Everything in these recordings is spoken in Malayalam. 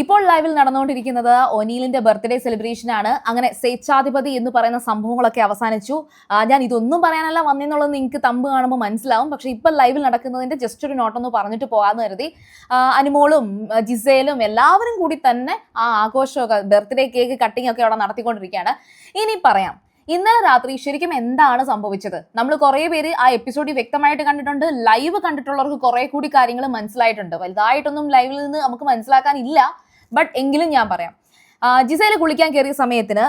ഇപ്പോൾ ലൈവിൽ നടന്നുകൊണ്ടിരിക്കുന്നത് ഒനീലിന്റെ ബർത്ത്ഡേ സെലിബ്രേഷൻ ആണ്. അങ്ങനെ സ്വേച്ഛാധിപതി എന്ന് പറയുന്ന സംഭവങ്ങളൊക്കെ അവസാനിച്ചു. ഞാൻ ഇതൊന്നും പറയാനല്ല വന്നെന്നുള്ളത് നിങ്ങൾക്ക് തമ്പ് കാണുമ്പോൾ മനസ്സിലാവും. പക്ഷെ ഇപ്പൊ ലൈവിൽ നടക്കുന്നതിന്റെ ജസ്റ്റ് ഒരു നോട്ടൊന്ന് പറഞ്ഞിട്ട് പോകാന്ന് കരുതി. അനുമോളും ജിസേലും എല്ലാവരും കൂടി തന്നെ ആ ആഘോഷമൊക്കെ ബർത്ത്ഡേ കേക്ക് കട്ടിങ് ഒക്കെ അവിടെ നടത്തിക്കൊണ്ടിരിക്കുകയാണ്. ഇനി പറയാം, ഇന്നലെ രാത്രി ശരിക്കും എന്താണ് സംഭവിച്ചത്? നമ്മൾ കുറെ പേര് ആ എപ്പിസോഡിൽ വ്യക്തമായിട്ട് കണ്ടിട്ടുണ്ട്. ലൈവ് കണ്ടിട്ടുള്ളവർക്ക് കുറെ കൂടി കാര്യങ്ങൾ മനസ്സിലായിട്ടുണ്ട്. വലുതായിട്ടൊന്നും ലൈവിൽ നിന്ന് നമുക്ക് മനസ്സിലാക്കാനില്ല. ബട്ട് എങ്കിലും ഞാൻ പറയാം. ജിസേൽ കുളിക്കാൻ കയറിയ സമയത്തിന്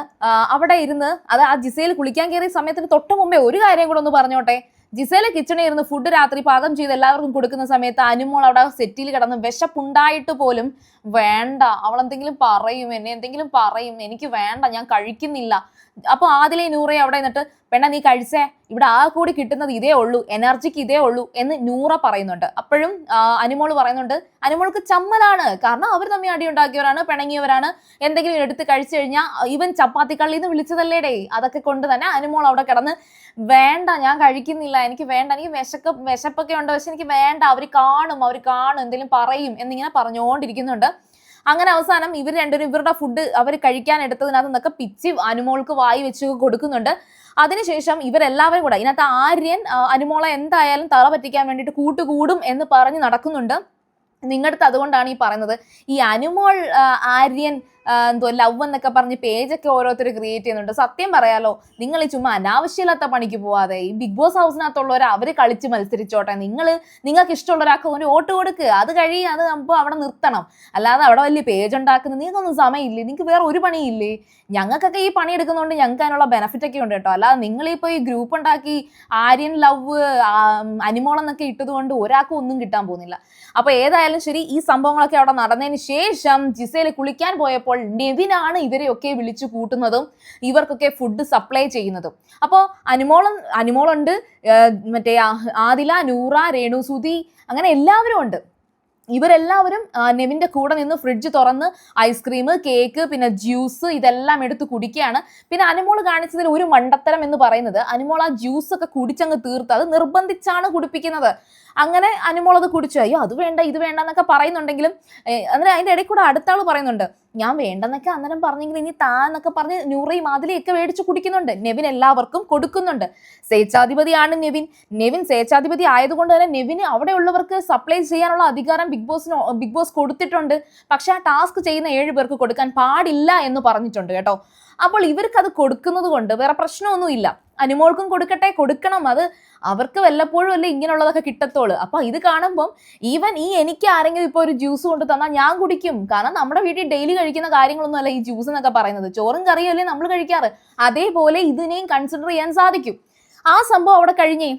അവിടെ ഇരുന്ന് ആ ജിസേൽ കുളിക്കാൻ കയറിയ സമയത്തിന് തൊട്ട് മുമ്പേ ഒരു കാര്യം കൂടെ ഒന്ന് പറഞ്ഞോട്ടെ. ജിസേല കിച്ചണിൽ ഇരുന്ന് ഫുഡ് രാത്രി പാകം ചെയ്ത് എല്ലാവർക്കും കൊടുക്കുന്ന സമയത്ത് അനുമോൾ അവിടെ സെറ്റിൽ കിടന്ന് വിശപ്പുണ്ടായിട്ട് പോലും വേണ്ട, അവൾ എന്തെങ്കിലും പറയും, എന്നെ എന്തെങ്കിലും പറയും, എനിക്ക് വേണ്ട, ഞാൻ കഴിക്കുന്നില്ല. അപ്പൊ ആദിലെ നൂറെ അവിടെ നിന്നിട്ട് പെണ്ണ നീ കഴിച്ചേ, ഇവിടെ ആ കൂടി കിട്ടുന്നത് ഇതേ ഉള്ളൂ, എനർജിക്ക് ഇതേ ഉള്ളൂ എന്ന് നൂറ പറയുന്നുണ്ട്. അപ്പോഴും അനുമോള് പറയുന്നുണ്ട് അനുമോൾക്ക് ചമ്മലാണ്. കാരണം അവർ തമ്മിൽ അടി ഉണ്ടാക്കിയവരാണ്, പിണങ്ങിയവരാണ്. എന്തെങ്കിലും എടുത്ത് കഴിച്ചു കഴിഞ്ഞാൽ ഇവൻ ചപ്പാത്തി കള്ളിന്ന് വിളിച്ചതല്ലേടേ. അതൊക്കെ കൊണ്ട് തന്നെ അനുമോൾ അവിടെ കിടന്ന് വേണ്ട, ഞാൻ കഴിക്കുന്നില്ല, എനിക്ക് വേണ്ട, എനിക്ക് വിശപ്പൊക്കെ ഉണ്ട്, പക്ഷെ എനിക്ക് വേണ്ട, അവർ കാണും എന്തെങ്കിലും പറയും എന്നിങ്ങനെ പറഞ്ഞുകൊണ്ടിരിക്കുന്നുണ്ട്. അങ്ങനെ അവസാനം ഇവർ രണ്ടുപേരും ഇവരുടെ ഫുഡ് അവർ കഴിക്കാൻ എടുത്തതിനകത്ത് നിന്നൊക്കെ പിച്ചി അനുമോൾക്ക് വായി വെച്ച് കൊടുക്കുന്നുണ്ട്. അതിനുശേഷം ഇവരെല്ലാവരും കൂടെ ഇതിനകത്ത് ആര്യൻ അനുമോളെ എന്തായാലും തറ പറ്റിക്കാൻ വേണ്ടിയിട്ട് കൂട്ടുകൂടും എന്ന് പറഞ്ഞ് നടക്കുന്നുണ്ട്. നിങ്ങളുടെ അതുകൊണ്ടാണ് ഈ പറയുന്നത്, ഈ അനുമോൾ ആര്യൻ എന്തോ ലവ് എന്നൊക്കെ പറഞ്ഞ് പേജൊക്കെ ഓരോരുത്തർ ക്രിയേറ്റ് ചെയ്യുന്നുണ്ട്. സത്യം പറയാലോ, നിങ്ങൾ ഈ ചുമ്മാ അനാവശ്യമില്ലാത്ത പണിക്ക് പോവാതെ ഈ ബിഗ് ബോസ് ഹൗസിനകത്തുള്ളവർ അവർ കളിച്ച് മത്സരിച്ചോട്ടെ. നിങ്ങൾക്ക് ഇഷ്ടമുള്ള ഒരാൾക്ക് ഒരു വോട്ട് കൊടുക്കുക, അത് കഴിയും, അത് നമുക്ക് അവിടെ നിർത്തണം. അല്ലാതെ അവിടെ വലിയ പേജ് ഉണ്ടാക്കുന്നത് നിങ്ങൾക്കൊന്നും സമയമില്ലേ? നിങ്ങൾക്ക് വേറെ ഒരു പണിയില്ലേ? ഞങ്ങൾക്കൊക്കെ ഈ പണി എടുക്കുന്നതുകൊണ്ട് ഞങ്ങൾക്ക് അതിനുള്ള ബെനിഫിറ്റ് ഒക്കെ ഉണ്ട് കേട്ടോ. അല്ലാതെ നിങ്ങളിപ്പോൾ ഈ ഗ്രൂപ്പ് ഉണ്ടാക്കി ആര്യൻ ലവ് അനുമോൾ എന്നൊക്കെ ഇട്ടതുകൊണ്ട് ഒരാൾക്കും ഒന്നും കിട്ടാൻ പോകുന്നില്ല. അപ്പൊ ഏതായാലും ശരി, ഈ സംഭവങ്ങളൊക്കെ അവിടെ നടന്നതിന് ശേഷം ജിസേൽ കുളിക്കാൻ പോയപ്പോൾ നെവിനാണ് ഇവരെയൊക്കെ വിളിച്ചു കൂട്ടുന്നതും ഇവർക്കൊക്കെ ഫുഡ് സപ്ലൈ ചെയ്യുന്നതും. അപ്പോൾ അനുമോളുണ്ട്, മറ്റേ ആദില, നൂറ, രേണുസുതി, അങ്ങനെ എല്ലാവരും ഉണ്ട്. ഇവരെല്ലാവരും നെവിന്റെ കൂടെ നിന്ന് ഫ്രിഡ്ജ് തുറന്ന് ഐസ്ക്രീം, കേക്ക്, പിന്നെ ജ്യൂസ് ഇതെല്ലാം എടുത്ത് കുടിക്കുകയാണ്. പിന്നെ അനുമോൾ കാണിച്ചതിൽ ഒരു മണ്ടത്തരം എന്ന് പറയുന്നത്, അനുമോൾ ആ ജ്യൂസ് ഒക്കെ കുടിച്ചങ്ങ് തീർത്ത് അത് നിർബന്ധിച്ചാണ് കുടിപ്പിക്കുന്നത്. അങ്ങനെ അനുമോൾ അത് കുടിച്ചു, അയ്യോ അത് വേണ്ട ഇത് വേണ്ട എന്നൊക്കെ പറയുന്നുണ്ടെങ്കിലും അന്നേരം അതിന്റെ ഇടയിൽ കൂടെ അടുത്ത ആള് പറയുന്നുണ്ട് ഞാൻ വേണ്ടെന്നൊക്കെ അന്നേരം പറഞ്ഞെങ്കിൽ ഇനി താന്നൊക്കെ പറഞ്ഞ് നൂറയും മാതിലയൊക്കെ മേടിച്ച് കുടിക്കുന്നുണ്ട്. നെവിൻ എല്ലാവർക്കും കൊടുക്കുന്നുണ്ട്. സ്വേച്ഛാധിപതിയാണ് നെവിൻ സ്വേച്ഛാധിപതി ആയതുകൊണ്ട് തന്നെ നെവിന് അവിടെയുള്ളവർക്ക് സപ്ലൈ ചെയ്യാനുള്ള അധികാരം ബിഗ് ബോസ് കൊടുത്തിട്ടുണ്ട്. പക്ഷെ ആ ടാസ്ക് ചെയ്യുന്ന 7 പേർക്ക് കൊടുക്കാൻ പാടില്ല എന്ന് പറഞ്ഞിട്ടുണ്ട് കേട്ടോ. അപ്പോൾ ഇവർക്ക് അത് കൊടുക്കുന്നത് കൊണ്ട് വേറെ പ്രശ്നമൊന്നുമില്ല. അനുമോൾക്കും കൊടുക്കണം, അത് അവർക്ക് വല്ലപ്പോഴും അല്ലേ ഇങ്ങനെയുള്ളതൊക്കെ കിട്ടത്തോളൂ. അപ്പൊ ഇത് കാണുമ്പം എനിക്ക് ആരെങ്കിലും ഇപ്പൊ ഒരു ജ്യൂസ് കൊണ്ട് തന്നാൽ ഞാൻ കുടിക്കും. കാരണം നമ്മുടെ വീട്ടിൽ ഡെയിലി കഴിക്കുന്ന കാര്യങ്ങളൊന്നും അല്ല ഈ ജ്യൂസ് എന്നൊക്കെ പറയുന്നത്. ചോറും കറിയും അല്ലേ നമ്മൾ കഴിക്കാറ്, അതേപോലെ ഇതിനെയും കൺസിഡർ ചെയ്യാൻ സാധിക്കും. ആ സംഭവം അവിടെ കഴിഞ്ഞേ.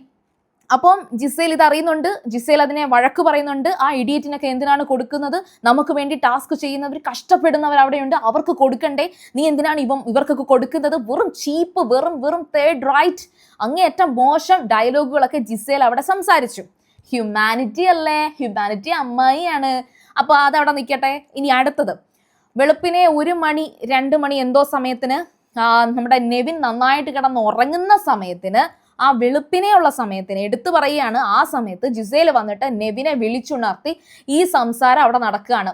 അപ്പം ജിസേൽ ഇത് അറിയുന്നുണ്ട്. ജിസേൽ അതിനെ വഴക്ക് പറയുന്നുണ്ട്. ആ ഇഡിയറ്റിനൊക്കെ എന്തിനാണ് കൊടുക്കുന്നത്? നമുക്ക് വേണ്ടി ടാസ്ക് ചെയ്യുന്നവർ, കഷ്ടപ്പെടുന്നവർ അവിടെയുണ്ട്, അവർക്ക് കൊടുക്കണ്ടേ? നീ എന്തിനാണ് ഇവർക്കൊക്കെ കൊടുക്കുന്നത്? വെറും ചീപ്പ്, വെറും തേർഡ് റൈറ്റ്, അങ്ങേയറ്റം മോശം ഡയലോഗുകളൊക്കെ ജിസേൽ അവിടെ സംസാരിച്ചു. ഹ്യൂമാനിറ്റി അല്ലേ, ഹ്യൂമാനിറ്റി അമ്മായിയാണ്. അപ്പൊ അതവിടെ നിൽക്കട്ടെ. ഇനി അടുത്തത്, വെളുപ്പിനെ 1 മണി 2 മണി എന്തോ സമയത്തിന് നമ്മുടെ നെവിൻ നന്നായിട്ട് കിടന്ന് ഉറങ്ങുന്ന സമയത്തിന്, ആ വെളുപ്പിനെയുള്ള സമയത്തിന് എടുത്തു പറയുകയാണ്, ആ സമയത്ത് ജിസേൽ വന്നിട്ട് നെവിനെ വിളിച്ചുണർത്തി ഈ സംസാരം അവിടെ നടക്കുകയാണ്.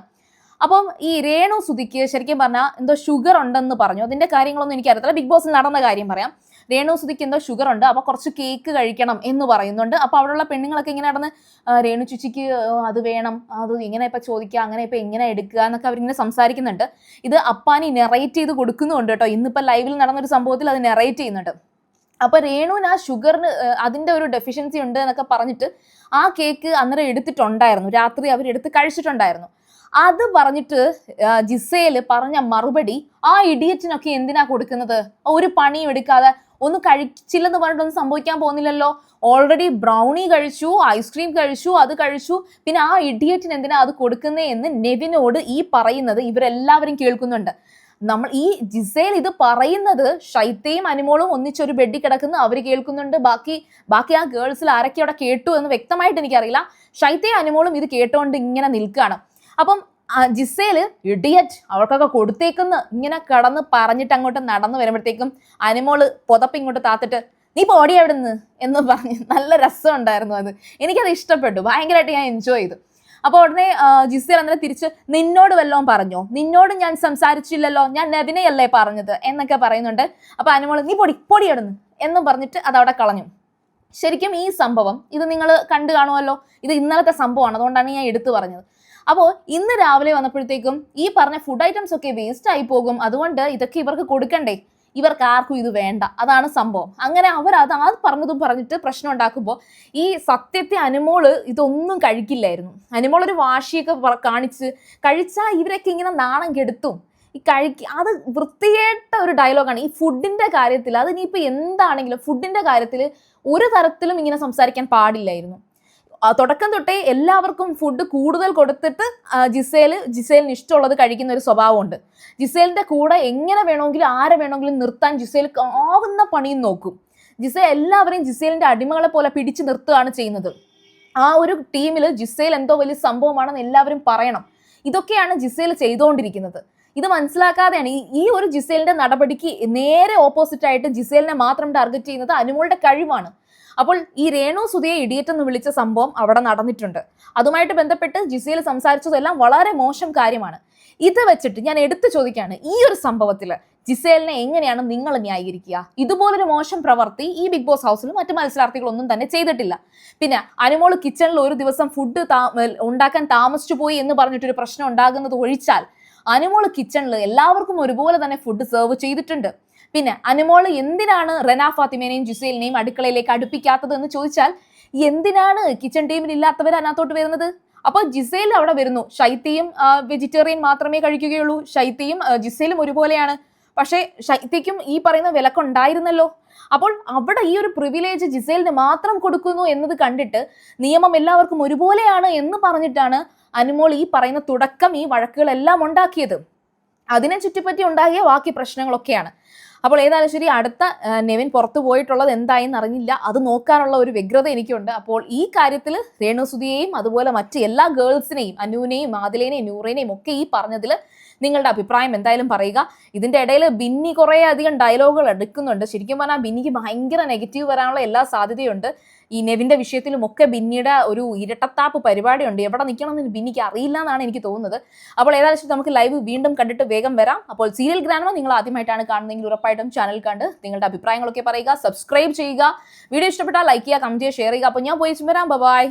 അപ്പം ഈ രേണു സുധിക്ക് ശരിക്കും പറഞ്ഞാൽ എന്തോ ഷുഗർ ഉണ്ടെന്ന് പറഞ്ഞു. അതിന്റെ കാര്യങ്ങളൊന്നും എനിക്കറിയത്തില്ല, ബിഗ് ബോസിൽ നടന്ന കാര്യം പറയാം. രേണു സുധിക്ക് എന്തോ ഷുഗർ ഉണ്ട്, അപ്പൊ കുറച്ച് കേക്ക് കഴിക്കണം എന്ന് പറയുന്നുണ്ട്. അപ്പൊ അവിടെയുള്ള പെണ്ണുങ്ങളൊക്കെ ഇങ്ങനെ നടന്ന് രേണു ചുച്ചിക്ക് അത് വേണം, അത് ഇങ്ങനെ ഇപ്പൊ ചോദിക്കുക, അങ്ങനെ ഇപ്പൊ എങ്ങനെ എടുക്കുക എന്നൊക്കെ അവരിങ്ങനെ സംസാരിക്കുന്നുണ്ട്. ഇത് അപ്പാനി നെറേറ്റ് ചെയ്ത് കൊടുക്കുന്നുണ്ട് കേട്ടോ. ഇന്നിപ്പോ ലൈവിൽ നടന്നൊരു സംഭവത്തിൽ അത് നെറേറ്റ് ചെയ്യുന്നുണ്ട്. അപ്പൊ രേണുവിന് ആ ഷുഗറിന് അതിന്റെ ഒരു ഡെഫിഷ്യൻസി ഉണ്ട് എന്നൊക്കെ പറഞ്ഞിട്ട് ആ കേക്ക് അന്നേരം എടുത്തിട്ടുണ്ടായിരുന്നു, രാത്രി അവരെടുത്ത് കഴിച്ചിട്ടുണ്ടായിരുന്നു. അത് പറഞ്ഞിട്ട് ജിസേൽ പറഞ്ഞ മറുപടി, ആ ഇഡിയറ്റിനൊക്കെ എന്തിനാ കൊടുക്കുന്നത്? ഒരു പണിയും എടുക്കാതെ ഒന്ന് കഴിച്ചില്ലെന്ന് പറഞ്ഞിട്ടൊന്നും സംഭവിക്കാൻ പോകുന്നില്ലല്ലോ. ഓൾറെഡി ബ്രൗണി കഴിച്ചു, ഐസ്ക്രീം കഴിച്ചു, അത് കഴിച്ചു, പിന്നെ ആ ഇഡിയറ്റിന് എന്തിനാ അത് കൊടുക്കുന്നേ എന്ന് നെവിനോട് ഈ പറയുന്നത് ഇവരെല്ലാവരും കേൾക്കുന്നുണ്ട്. ഈ ജിസേൽ ഇത് പറയുന്നത് ഷൈത്തയും അനുമോളും ഒന്നിച്ചൊരു ബെഡിൽ കിടക്കുന്ന അവർ കേൾക്കുന്നുണ്ട്. ബാക്കി ആ ഗേൾസിൽ ആരൊക്കെ അവിടെ കേട്ടു എന്ന് വ്യക്തമായിട്ട് എനിക്കറിയില്ല. ഷൈത്തയും അനുമോളും ഇത് കേട്ടോണ്ട് ഇങ്ങനെ നിൽക്കുകയാണ്. അപ്പം ജിസേല് ഇഡിയറ്റ്, അവർക്കൊക്കെ കൊടുത്തേക്കുന്ന ഇങ്ങനെ കടന്ന് പറഞ്ഞിട്ട് അങ്ങോട്ട് നടന്നു വരുമ്പോഴത്തേക്കും അനുമോള് പുതപ്പ് ഇങ്ങോട്ട് താത്തിട്ട് നീ പോടി എവിടെ നിന്ന് എന്ന് പറഞ്ഞ് നല്ല രസം ഉണ്ടായിരുന്നു. എനിക്കത് ഇഷ്ടപ്പെട്ടു, ഭയങ്കരമായിട്ട് ഞാൻ എൻജോയ് ചെയ്തു. അപ്പൊ ഉടനെ ജിസേൽ അന്നേരം തിരിച്ച് നിന്നോട് വല്ലതും പറഞ്ഞോ, നിന്നോട് ഞാൻ സംസാരിച്ചില്ലല്ലോ, ഞാൻ നെവിനെയല്ലേ പറഞ്ഞത് എന്നൊക്കെ പറയുന്നുണ്ട്. അപ്പൊ അനുമോൾ നീ പൊടിയിടുന്നു എന്നും പറഞ്ഞിട്ട് അതവിടെ കളഞ്ഞു. ശരിക്കും ഈ സംഭവം ഇത് നിങ്ങൾ കണ്ടു കാണുമല്ലോ, ഇത് ഇന്നലത്തെ സംഭവമാണ്, അതുകൊണ്ടാണ് ഞാൻ എടുത്തു പറഞ്ഞത്. അപ്പോൾ ഇന്ന് രാവിലെ വന്നപ്പോഴത്തേക്കും ഈ പറഞ്ഞ ഫുഡ് ഐറ്റംസ് ഒക്കെ വേസ്റ്റ് ആയി പോകും, അതുകൊണ്ട് ഇതൊക്കെ ഇവർക്ക് കൊടുക്കണ്ടേ, ഇവർക്ക് ആർക്കും ഇത് വേണ്ട, അതാണ് സംഭവം. അങ്ങനെ അവർ അത് പറഞ്ഞതും പറഞ്ഞിട്ട് പ്രശ്നം ഉണ്ടാക്കുമ്പോൾ ഈ സത്യത്തെ അനുമോള് ഇതൊന്നും കഴിക്കില്ലായിരുന്നു. അനുമോൾ ഒരു വാശിയൊക്കെ കാണിച്ച് കഴിച്ചാൽ ഇവരൊക്കെ ഇങ്ങനെ നാണം കെടുത്തും. ഈ അത് വൃത്തികേട്ട ഒരു ഡയലോഗാണ് ഈ ഫുഡിന്റെ കാര്യത്തിൽ. അതിനിപ്പോൾ എന്താണെങ്കിലും ഫുഡിന്റെ കാര്യത്തിൽ ഒരു തരത്തിലും ഇങ്ങനെ സംസാരിക്കാൻ പാടില്ലായിരുന്നു. തുടക്കം തൊട്ടേ എല്ലാവർക്കും ഫുഡ് കൂടുതൽ കൊടുത്തിട്ട് ജിസേലിന് ഇഷ്ടമുള്ളത് കഴിക്കുന്ന ഒരു സ്വഭാവമുണ്ട്. ജിസേലിന്റെ കൂടെ എങ്ങനെ വേണമെങ്കിലും ആരെ വേണമെങ്കിലും നിർത്താൻ ജിസേൽ ആവുന്ന പണിയും നോക്കും. ജിസേൽ എല്ലാവരെയും ജിസേലിന്റെ അടിമകളെ പോലെ പിടിച്ചു നിർത്തുകയാണ് ചെയ്യുന്നത്. ആ ഒരു ടീമിൽ ജിസേൽ എന്തോ വലിയ സംഭവമാണെന്ന് എല്ലാവരും പറയണം. ഇതൊക്കെയാണ് ജിസേൽ ചെയ്തുകൊണ്ടിരിക്കുന്നത്. ഇത് മനസ്സിലാക്കാതെയാണ് ഈ ഒരു ജിസേലിന്റെ നടപടിക്ക് നേരെ ഓപ്പോസിറ്റ് ആയിട്ട് ജിസേലിനെ മാത്രം ടാർഗറ്റ് ചെയ്യുന്നത് അനുമോളുടെ കഴിവാണ്. അപ്പോൾ ഈ രേണു സുധിയെ ഇഡിയറ്റ് എന്ന് വിളിച്ച സംഭവം അവിടെ നടന്നിട്ടുണ്ട്. അതുമായിട്ട് ബന്ധപ്പെട്ട് ജിസേൽ സംസാരിച്ചതെല്ലാം വളരെ മോശം കാര്യമാണ്. ഇത് വെച്ചിട്ട് ഞാൻ എടുത്തു ചോദിക്കുകയാണ്, ഈ ഒരു സംഭവത്തിൽ ജിസേലിനെ എങ്ങനെയാണ് നിങ്ങൾ ന്യായീകരിക്കുക? ഇതുപോലൊരു മോശം പ്രവൃത്തി ഈ ബിഗ് ബോസ് ഹൗസിൽ മറ്റു മത്സരാർത്ഥികളൊന്നും തന്നെ ചെയ്തിട്ടില്ല. പിന്നെ അനുമോൾ കിച്ചണിൽ ഒരു ദിവസം ഫുഡ് ഉണ്ടാക്കാൻ താമസിച്ചു പോയി എന്ന് പറഞ്ഞിട്ടൊരു പ്രശ്നം ഉണ്ടാകുന്നത് ഒഴിച്ചാൽ അനുമോൾ കിച്ചണിൽ എല്ലാവർക്കും ഒരുപോലെ തന്നെ ഫുഡ് സെർവ് ചെയ്തിട്ടുണ്ട്. പിന്നെ അനുമോൾ എന്തിനാണ് റെന ഫാത്തിമേനെയും ജിസേലിനെയും അടുക്കളയിലേക്ക് അടുപ്പിക്കാത്തത് എന്ന് ചോദിച്ചാൽ എന്തിനാണ് കിച്ചൺ ടീമിൽ ഇല്ലാത്തവർ അതിനകത്തോട്ട് വരുന്നത്? അപ്പൊ ജിസേൽ അവിടെ വരുന്നു, ശൈത്യയും വെജിറ്റേറിയൻ മാത്രമേ കഴിക്കുകയുള്ളൂ, ശൈത്യയും ജിസേലും ഒരുപോലെയാണ്. പക്ഷേ ശൈത്യക്കും ഈ പറയുന്ന വിലക്കുണ്ടായിരുന്നല്ലോ. അപ്പോൾ അവിടെ ഈ ഒരു പ്രിവിലേജ് ജിസേലിന് മാത്രം കൊടുക്കുന്നു എന്നത് കണ്ടിട്ട് നിയമം എല്ലാവർക്കും ഒരുപോലെയാണ് എന്ന് പറഞ്ഞിട്ടാണ് അനുമോൾ ഈ പറയുന്ന തുടക്കം ഈ വഴക്കുകളെല്ലാം ഉണ്ടാക്കിയത്. അതിനെ ചുറ്റിപ്പറ്റി ഉണ്ടാകിയ ബാക്കി പ്രശ്നങ്ങളൊക്കെയാണ്. അപ്പോൾ ഏതായാലും ശരി, അടുത്ത നെവിൻ പുറത്തു പോയിട്ടുള്ളത് എന്തായെന്ന് അറിഞ്ഞില്ല, അത് നോക്കാനുള്ള ഒരു വ്യഗ്രത എനിക്കുണ്ട്. അപ്പോൾ ഈ കാര്യത്തിൽ രേണുസുധിയെയും അതുപോലെ മറ്റ് എല്ലാ ഗേൾസിനെയും, അനുവിനെയും ആദിലേനെയും നൂറേനെയും ഒക്കെ ഈ പറഞ്ഞതിൽ നിങ്ങളുടെ അഭിപ്രായം എന്തായാലും പറയുക. ഇതിന്റെ ഇടയിൽ ബിന്നി കുറേ അധികം ഡയലോഗുകൾ എടുക്കുന്നുണ്ട്. ശരിക്കും പറഞ്ഞാൽ ബിന്നിക്ക് ഭയങ്കര നെഗറ്റീവ് വരാനുള്ള എല്ലാ സാധ്യതയുണ്ട്. ഈ നെവിന്റെ വിഷയത്തിലും ഒക്കെ ബിന്നിയുടെ ഒരു ഇരട്ടത്താപ്പ് പരിപാടിയുണ്ട്. എവിടെ നിൽക്കണമെന്ന് ബിന്നിക്ക് അറിയില്ല എന്നാണ് എനിക്ക് തോന്നുന്നത്. അപ്പോൾ ഏതായാലും നമുക്ക് ലൈവ് വീണ്ടും കണ്ടിട്ട് വേഗം വരാം. അപ്പോൾ സീരിയൽ ഗ്രാൻഡ്മ നിങ്ങൾ ആദ്യമായിട്ടാണ് കാണുന്നതെങ്കിൽ ഉറപ്പായിട്ടും ചാനൽ കണ്ട് നിങ്ങളുടെ അഭിപ്രായങ്ങളൊക്കെ പറയുക, സബ്സ്ക്രൈബ് ചെയ്യുക, വീഡിയോ ഇഷ്ടപ്പെട്ടാൽ ലൈക്ക് ചെയ്യുക, കമന്റ് ചെയ്യുക, ഷെയർ ചെയ്യുക. അപ്പോൾ ഞാൻ പോയി വരാം. ബൈ.